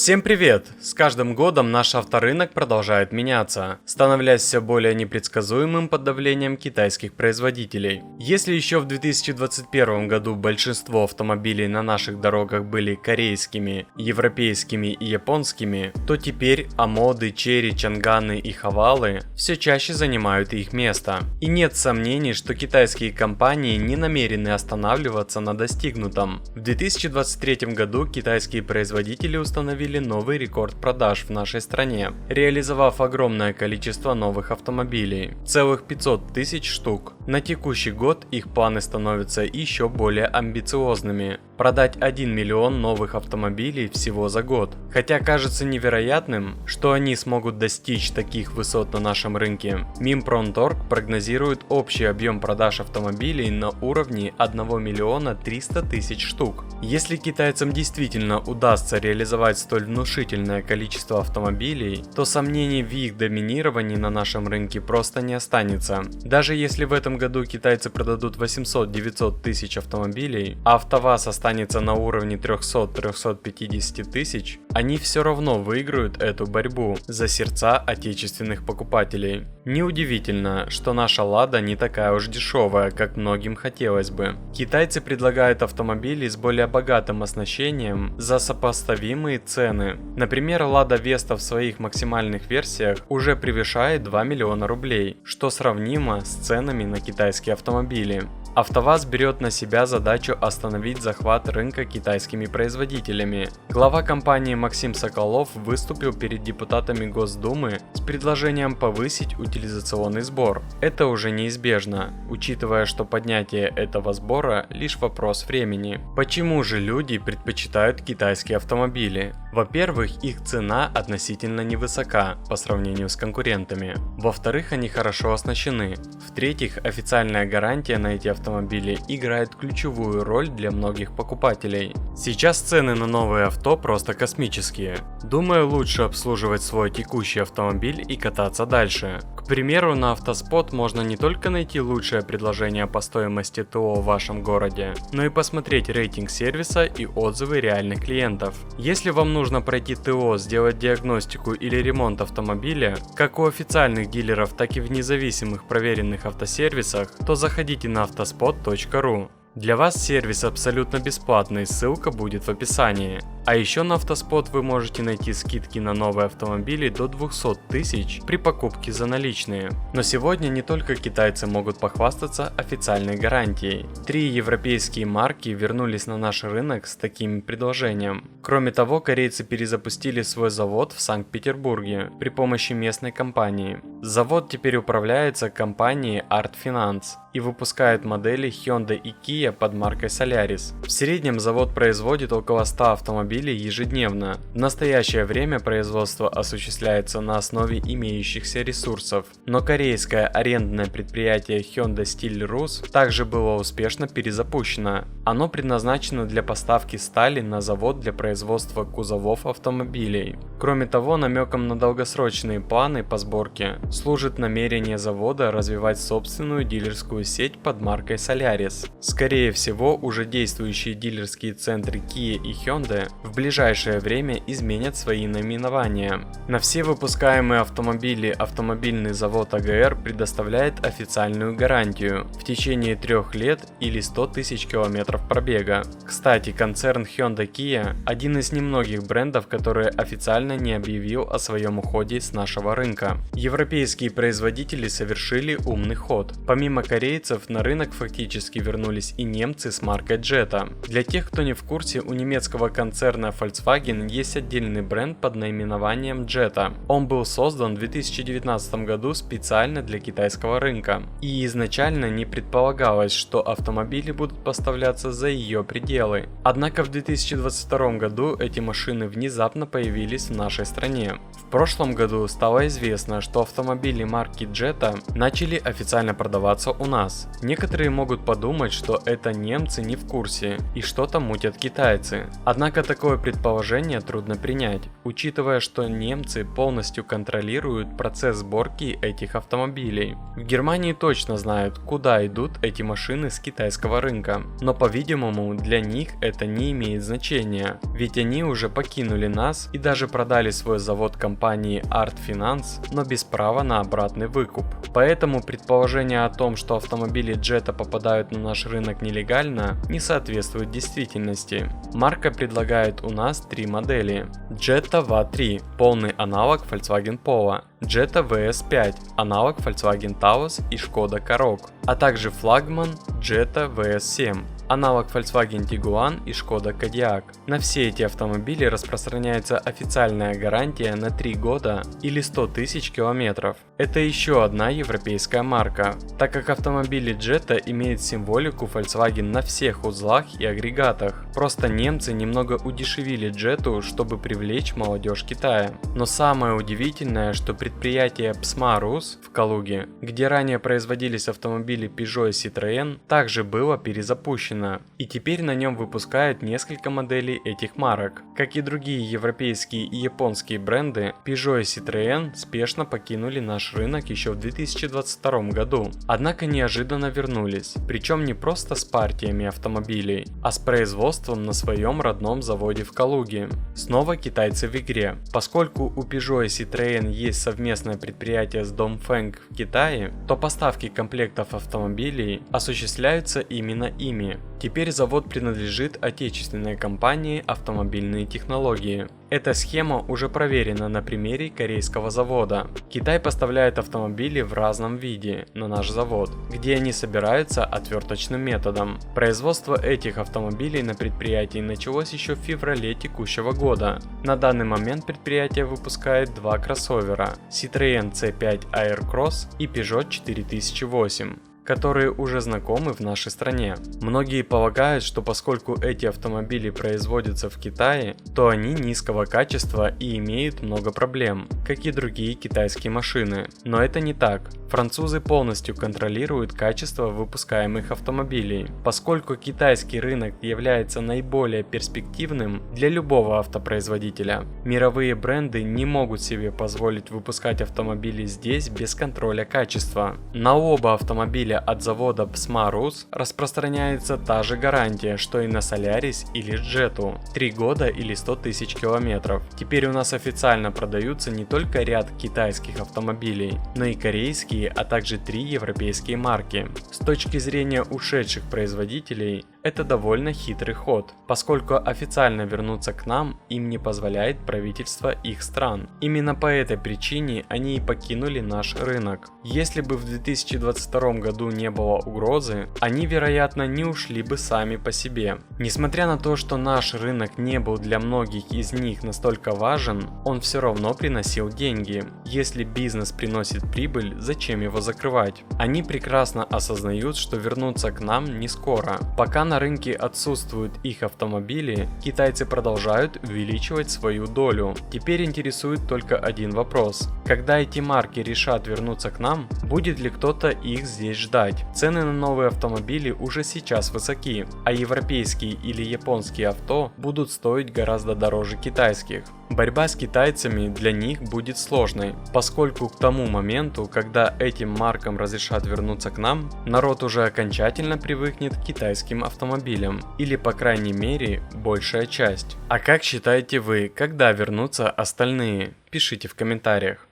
Всем привет! С каждым годом наш авторынок продолжает меняться, становясь все более непредсказуемым под давлением китайских производителей. Если еще в 2021 году большинство автомобилей на наших дорогах были корейскими, европейскими и японскими, то теперь Амоды, Черри, Чанганы и Хавалы все чаще занимают их место. И нет сомнений, что китайские компании не намерены останавливаться на достигнутом. В 2023 году китайские производители установили новый рекорд продаж в нашей стране, реализовав огромное количество новых автомобилей, целых 500 тысяч штук. На текущий год их планы становятся еще более амбициозными – продать 1 миллион новых автомобилей всего за год. Хотя кажется невероятным, что они смогут достичь таких высот на нашем рынке, Минпромторг прогнозирует общий объем продаж автомобилей на уровне 1 миллиона 300 тысяч штук. Если китайцам действительно удастся реализовать столь внушительное количество автомобилей, то сомнений в их доминировании на нашем рынке просто не останется. Даже если в этом году китайцы продадут 800-900 тысяч автомобилей, а АвтоВАЗ останется на уровне 300-350 тысяч, они все равно выиграют эту борьбу за сердца отечественных покупателей. Неудивительно, что наша Лада не такая уж дешевая, как многим хотелось бы. Китайцы предлагают автомобили с более богатым оснащением за сопоставимые цены. Например, Lada Vesta в своих максимальных версиях уже превышает 2 миллиона рублей, что сравнимо с ценами на китайские автомобили. АвтоВАЗ берет на себя задачу остановить захват рынка китайскими производителями. Глава компании Максим Соколов выступил перед депутатами Госдумы с предложением повысить утилизационный сбор. Это уже неизбежно, учитывая, что поднятие этого сбора лишь вопрос времени. Почему же люди предпочитают китайские автомобили? Во-первых, их цена относительно невысока по сравнению с конкурентами. Во-вторых, они хорошо оснащены. В-третьих, официальная гарантия на эти автомобили играет ключевую роль для многих покупателей. Сейчас цены на новые авто просто космические. Думаю, лучше обслуживать свой текущий автомобиль и кататься дальше. К примеру, на Автоспот можно не только найти лучшее предложение по стоимости ТО в вашем городе, но и посмотреть рейтинг сервиса и отзывы реальных клиентов. Если вам нужно пройти ТО, сделать диагностику или ремонт автомобиля, как у официальных дилеров, так и в независимых проверенных автосервисах, то заходите на autospot.ru. Для вас сервис абсолютно бесплатный, ссылка будет в описании. А еще на Автоспот вы можете найти скидки на новые автомобили до 200 тысяч при покупке за наличные. Но сегодня не только китайцы могут похвастаться официальной гарантией. 3 европейские марки вернулись на наш рынок с таким предложением. Кроме того, корейцы перезапустили свой завод в Санкт-Петербурге при помощи местной компании. Завод теперь управляется компанией Art Finance и выпускает модели Hyundai и Kia под маркой Solaris. В среднем завод производит около 100 автомобилей ежедневно. В настоящее время производство осуществляется на основе имеющихся ресурсов, но корейское арендное предприятие Hyundai Steel Rus также было успешно перезапущено. Оно предназначено для поставки стали на завод для производства кузовов автомобилей. Кроме того, намеком на долгосрочные планы по сборке служит намерение завода развивать собственную дилерскую сеть под маркой Solaris. Скорее всего, уже действующие дилерские центры Kia и Hyundai в ближайшее время изменят свои наименования. На все выпускаемые автомобили автомобильный завод АГР предоставляет официальную гарантию в течение 3 лет или 100 тысяч километров пробега. Кстати, концерн Hyundai Kia один из немногих брендов, который официально не объявил о своем уходе с нашего рынка. Европейские производители совершили умный ход. Помимо корейцев, на рынок фактически вернулись и немцы с маркой Jetta. Для тех, кто не в курсе, у немецкого концерна Volkswagen есть отдельный бренд под наименованием Jetta. Он был создан в 2019 году специально для китайского рынка. И изначально не предполагалось, что автомобили будут поставляться за ее пределы. Однако в 2022 году эти машины внезапно появились в нашей стране. В прошлом году стало известно, что автомобили марки Jetta начали официально продаваться у нас. нас. Некоторые могут подумать, что это немцы не в курсе и что-то мутят китайцы. Однако такое предположение трудно принять, учитывая, что немцы полностью контролируют процесс сборки этих автомобилей. В Германии точно знают, куда идут эти машины с китайского рынка, но по-видимому для них это не имеет значения, ведь они уже покинули нас и даже продали свой завод компании Art Finance, но без права на обратный выкуп. Поэтому предположение о том, что автомобили Jetta попадают на наш рынок нелегально, не соответствует действительности. Марка предлагает у нас три модели: Jetta VA3, полный аналог Volkswagen Polo, Jetta VS5, аналог Volkswagen Taos и Skoda Karoq, а также флагман Jetta VS7, аналог Volkswagen Tiguan и Skoda Kodiaq. На все эти автомобили распространяется официальная гарантия на 3 года или 100 тысяч километров. Это еще одна европейская марка, так как автомобили Jetta имеют символику Volkswagen на всех узлах и агрегатах. Просто немцы немного удешевили Jetta, чтобы привлечь молодежь Китая. Но самое удивительное, что предприятие PSMA Rus в Калуге, где ранее производились автомобили Peugeot и Citroën, также было перезапущено, и теперь на нем выпускают несколько моделей этих марок. Как и другие европейские и японские бренды, Peugeot и Citroën спешно покинули наш рынок еще в 2022 году, однако неожиданно вернулись, причем не просто с партиями автомобилей, а с производством на своем родном заводе в Калуге. Снова китайцы в игре, поскольку у Peugeot и Citroën есть совместное предприятие с Dongfeng в Китае, то поставки комплектов автомобилей осуществляются именно ими. Теперь завод принадлежит отечественной компании «Автомобильные технологии». Эта схема уже проверена на примере корейского завода. Китай поставляет автомобили в разном виде на наш завод, где они собираются отверточным методом. Производство этих автомобилей на предприятии началось еще в феврале текущего года. На данный момент предприятие выпускает два кроссовера Citroën C5 Aircross и Peugeot 4008. Которые уже знакомы в нашей стране. Многие полагают, что поскольку эти автомобили производятся в Китае, то они низкого качества и имеют много проблем, как и другие китайские машины. Но это не так. Французы полностью контролируют качество выпускаемых автомобилей. Поскольку китайский рынок является наиболее перспективным для любого автопроизводителя, мировые бренды не могут себе позволить выпускать автомобили здесь без контроля качества. На оба автомобиля от завода PSMA Rus распространяется та же гарантия, что и на Solaris или Jetta, 3 года или 100 тысяч километров. Теперь у нас официально продаются не только ряд китайских автомобилей, но и корейские, а также 3 европейские марки. С точки зрения ушедших производителей, это довольно хитрый ход, поскольку официально вернуться к нам им не позволяет правительство их стран. Именно по этой причине они и покинули наш рынок. Если бы в 2022 году не было угрозы, они, вероятно, не ушли бы сами по себе. Несмотря на то, что наш рынок не был для многих из них настолько важен, он все равно приносил деньги. Если бизнес приносит прибыль, зачем его закрывать? Они прекрасно осознают, что вернуться к нам не скоро. Пока на рынке отсутствуют их автомобили, китайцы продолжают увеличивать свою долю. Теперь интересует только один вопрос: когда эти марки решат вернуться к нам, будет ли кто-то их здесь ждать? Цены на новые автомобили уже сейчас высоки, а европейские или японские авто будут стоить гораздо дороже китайских. Борьба с китайцами для них будет сложной, поскольку к тому моменту, когда этим маркам разрешат вернуться к нам, народ уже окончательно привыкнет к китайским автомобилям, или по крайней мере большая часть. А как считаете вы, когда вернутся остальные? Пишите в комментариях.